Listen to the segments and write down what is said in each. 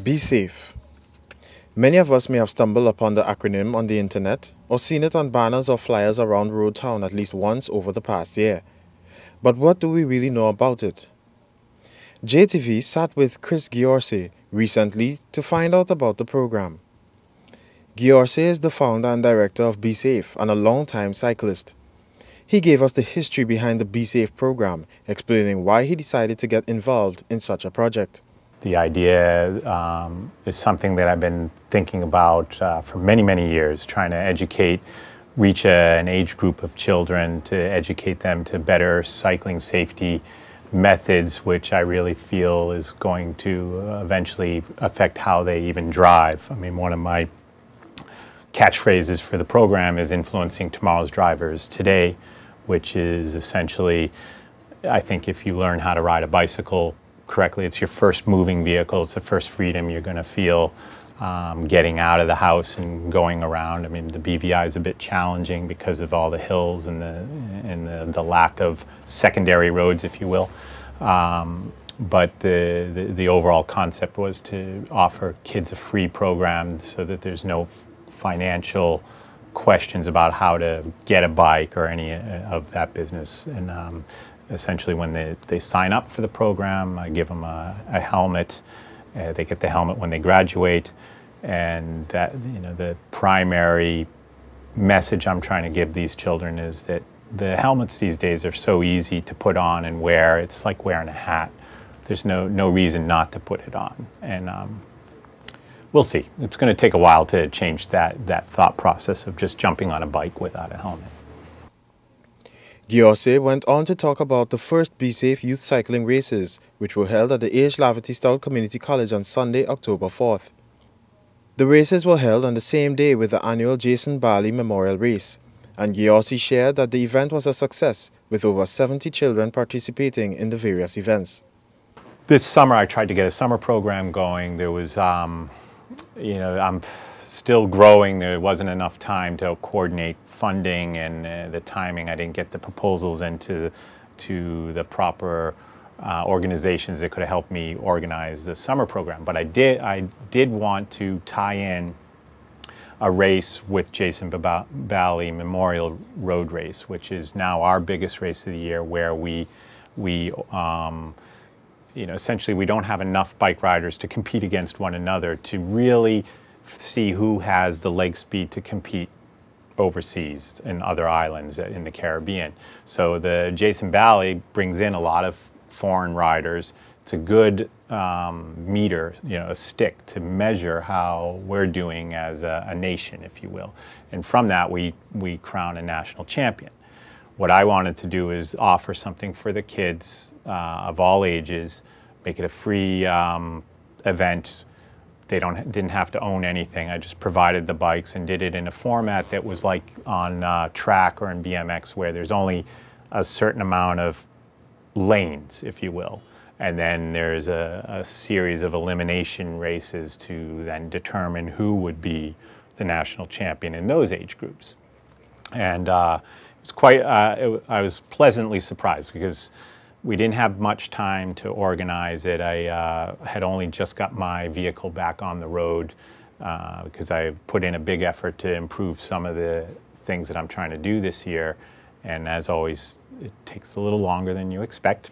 Be safe. Many of us may have stumbled upon the acronym on the internet or seen it on banners or flyers around Road Town at least once over the past year. But what do we really know about it? JTV sat with Chris Giorse recently to find out about the program. Giorse is the founder and director of BSAFE and a long-time cyclist. He gave us the history behind the BSAFE program, explaining why he decided to get involved in such a project. The idea is something that I've been thinking about for many, many years, trying to reach an age group of children to educate them to better cycling safety methods, which I really feel is going to eventually affect how they even drive. I mean, one of my catchphrases for the program is influencing tomorrow's drivers today, which is essentially, I think if you learn how to ride a bicycle correctly, it's your first moving vehicle, it's the first freedom you're going to feel getting out of the house and going around. I mean, the BVI is a bit challenging because of all the hills and the lack of secondary roads, if you will. But the overall concept was to offer kids a free program so that there's no financial questions about how to get a bike or any of that business. And essentially when they sign up for the program, I give them a helmet. They get the helmet when they graduate. And that, you know, the primary message I'm trying to give these children is that the helmets these days are so easy to put on and wear. It's like wearing a hat. There's no reason not to put it on. And we'll see. It's going to take a while to change that thought process of just jumping on a bike without a helmet. Giorse went on to talk about the first BSAFE youth cycling races, which were held at the H. Laverty Stout Community College on Sunday, October 4th. The races were held on the same day with the annual Jason Barley Memorial Race, and Giorse shared that the event was a success, with over 70 children participating in the various events. This summer I tried to get a summer program going. There was, you know, I'm still growing. There wasn't enough time to coordinate funding and the timing. I didn't get the proposals into the proper organizations that could have helped me organize the summer program. But I did want to tie in a race with Jason Bally Memorial Road Race, which is now our biggest race of the year, where we you know, essentially we don't have enough bike riders to compete against one another to really see who has the leg speed to compete overseas in other islands in the Caribbean. So the Jason Bally brings in a lot of foreign riders. It's a good meter, you know, a stick to measure how we're doing as a nation, if you will. And from that, we crown a national champion. What I wanted to do is offer something for the kids of all ages, make it a free event. They didn't have to own anything. I just provided the bikes and did it in a format that was like on track or in BMX, where there's only a certain amount of lanes, if you will. And then there's a series of elimination races to then determine who would be the national champion in those age groups. And it's quite, I was pleasantly surprised because we didn't have much time to organize it. I had only just got my vehicle back on the road because I put in a big effort to improve some of the things that I'm trying to do this year. And as always, it takes a little longer than you expect.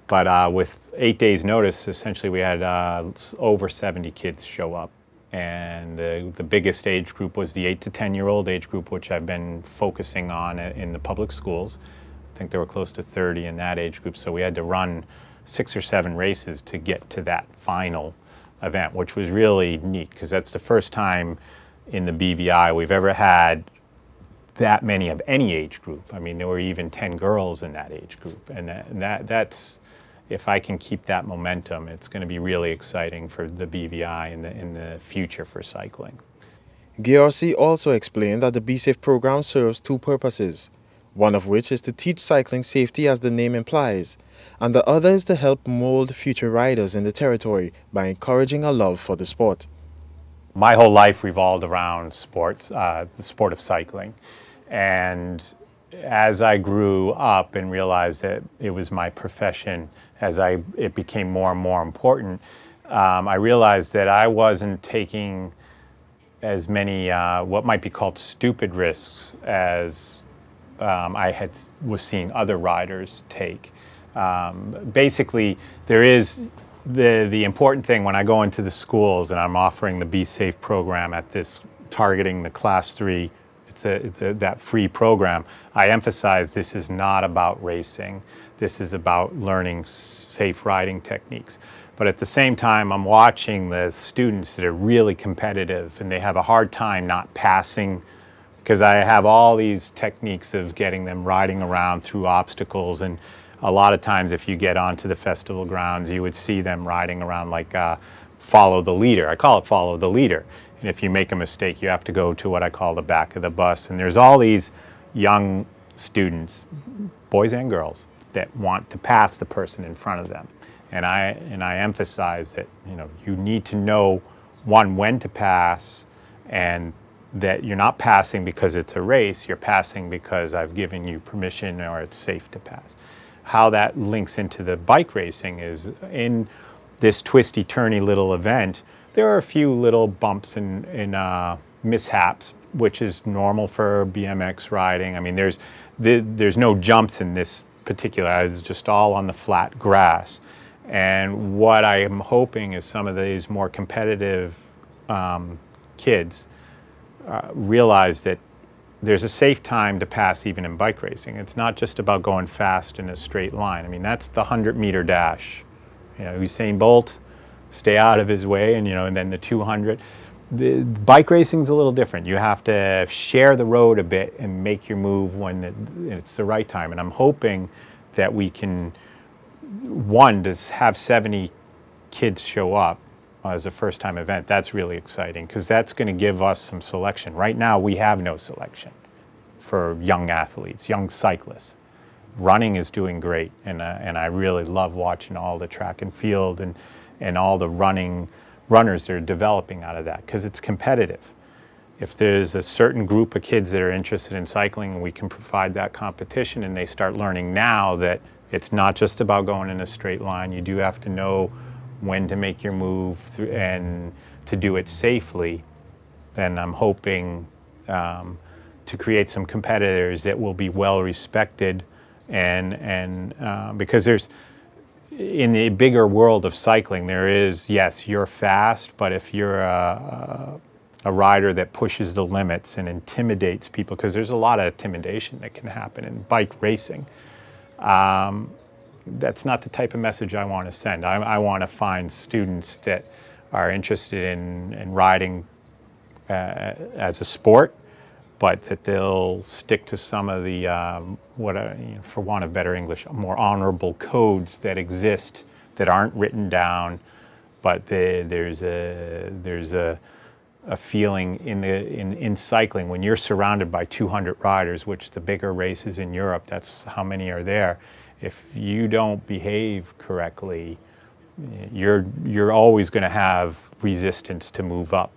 But with 8 days notice, essentially we had over 70 kids show up. And the biggest age group was the 8 to 10-year-old age group, which I've been focusing on in the public schools. I think there were close to 30 in that age group, so we had to run 6 or 7 races to get to that final event, which was really neat because that's the first time in the BVI we've ever had that many of any age group. I mean, there were even 10 girls in that age group, and that's, if I can keep that momentum, it's going to be really exciting for the BVI in the future for cycling. Giorse also explained that the BSAFE program serves 2 purposes, one of which is to teach cycling safety as the name implies, and the other is to help mold future riders in the territory by encouraging a love for the sport. My whole life revolved around sports, the sport of cycling. And as I grew up and realized that it was my profession, as it became more and more important, I realized that I wasn't taking as many what might be called stupid risks as was seeing other riders take. Basically, there is the important thing when I go into the schools and I'm offering the BSAFE program at this targeting the class 3, that free program. I emphasize this is not about racing. This is about learning safe riding techniques. But at the same time, I'm watching the students that are really competitive and they have a hard time not passing, because I have all these techniques of getting them riding around through obstacles. And a lot of times if you get onto the festival grounds, you would see them riding around like follow the leader. I call it follow the leader. And if you make a mistake, you have to go to what I call the back of the bus. And there's all these young students, boys and girls, that want to pass the person in front of them. And I emphasize that, you know, you need to know, one, when to pass, and that you're not passing because it's a race, you're passing because I've given you permission or it's safe to pass. How that links into the bike racing is in this twisty, turny little event, there are a few little bumps and mishaps, which is normal for BMX riding. I mean, there's no jumps in this particular, it's just all on the flat grass. And what I am hoping is some of these more competitive kids realize that there's a safe time to pass even in bike racing. It's not just about going fast in a straight line. I mean, that's the 100-meter dash. You know, Usain Bolt, stay out of his way, and you know, and then the 200. The bike racing's a little different. You have to share the road a bit and make your move when it's the right time. And I'm hoping that we can, one, to have 70 kids show up as a first-time event. That's really exciting because that's going to give us some selection. Right now, we have no selection for young athletes, young cyclists. Running is doing great, and I really love watching all the track and field and all the runners that are developing out of that, because it's competitive. If there's a certain group of kids that are interested in cycling, we can provide that competition, and they start learning now that it's not just about going in a straight line. You do have to know when to make your move and to do it safely. Then I'm hoping to create some competitors that will be well respected, and because there's, in the bigger world of cycling, there is, yes, you're fast, but if you're a rider that pushes the limits and intimidates people, because there's a lot of intimidation that can happen in bike racing, that's not the type of message I want to send. I want to find students that are interested in riding as a sport, but that they'll stick to some of the, for want of better English, more honorable codes that exist that aren't written down, but there's a feeling in cycling when you're surrounded by 200 riders, which the bigger races in Europe, that's how many are there. If you don't behave correctly, you're always going to have resistance to move up.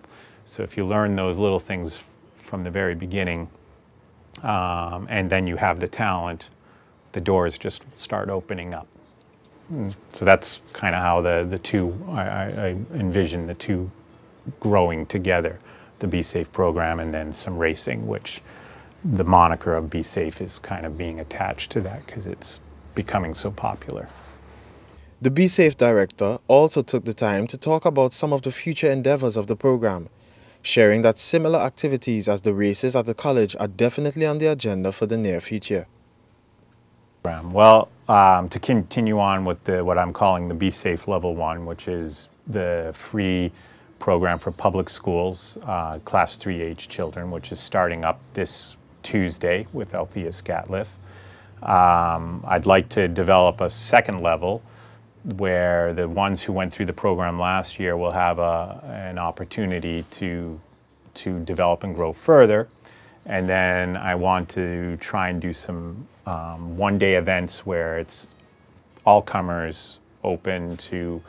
So if you learn those little things from the very beginning, and then you have the talent, the doors just start opening up. So that's kind of how the two, I envision the two growing together, the BSAFE program and then some racing, which the moniker of BSAFE is kind of being attached to that because it's becoming so popular. The BSAFE director also took the time to talk about some of the future endeavors of the program, sharing that similar activities as the races at the college are definitely on the agenda for the near future. Well, to continue on with what I'm calling the BSAFE Level 1, which is the free program for public schools, Class 3 age children, which is starting up this Tuesday with Althea Scatliff. I'd like to develop a second level where the ones who went through the program last year will have an opportunity to develop and grow further. And then I want to try and do some one-day events where it's all comers, open to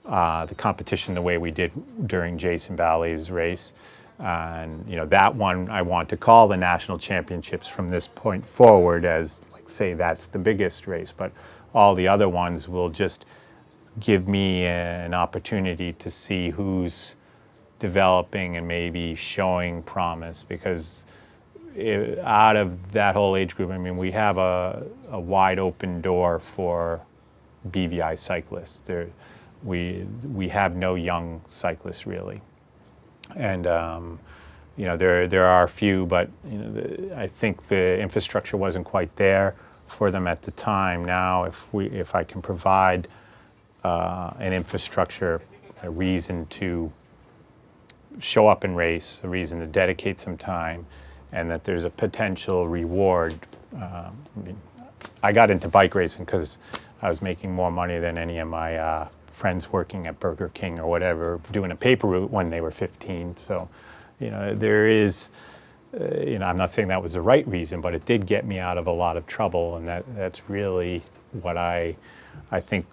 the competition the way we did during Jason Valley's race. And you know, that one I want to call the National Championships from this point forward, as like say that's the biggest race, but all the other ones will just give me an opportunity to see who's developing and maybe showing promise, because out of that whole age group, I mean, we have a wide open door for BVI cyclists. We have no young cyclists really, and there are a few, but I think the infrastructure wasn't quite there for them at the time. Now, if I can provide an infrastructure, a reason to show up and race, a reason to dedicate some time, and that there's a potential reward. I got into bike racing because I was making more money than any of my friends working at Burger King or whatever, doing a paper route when they were 15. So, there is, I'm not saying that was the right reason, but it did get me out of a lot of trouble, and that's really what I think.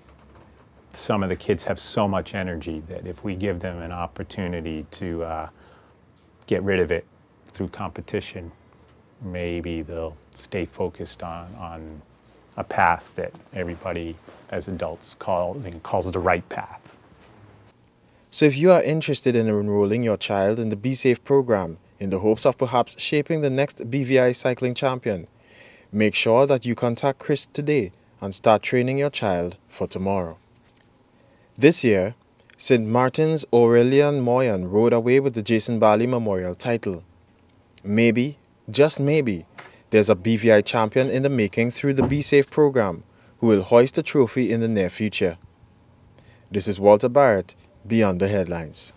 Some of the kids have so much energy that if we give them an opportunity to get rid of it through competition, maybe they'll stay focused on a path that everybody as adults calls the right path. So if you are interested in enrolling your child in the BSAFE program in the hopes of perhaps shaping the next BVI cycling champion, make sure that you contact Chris today and start training your child for tomorrow. This year, St. Martin's Aurelian Moyen rode away with the Jason Barley Memorial title. Maybe, just maybe, there's a BVI champion in the making through the BSAFE program who will hoist the trophy in the near future. This is Walter Barrett, Beyond the Headlines.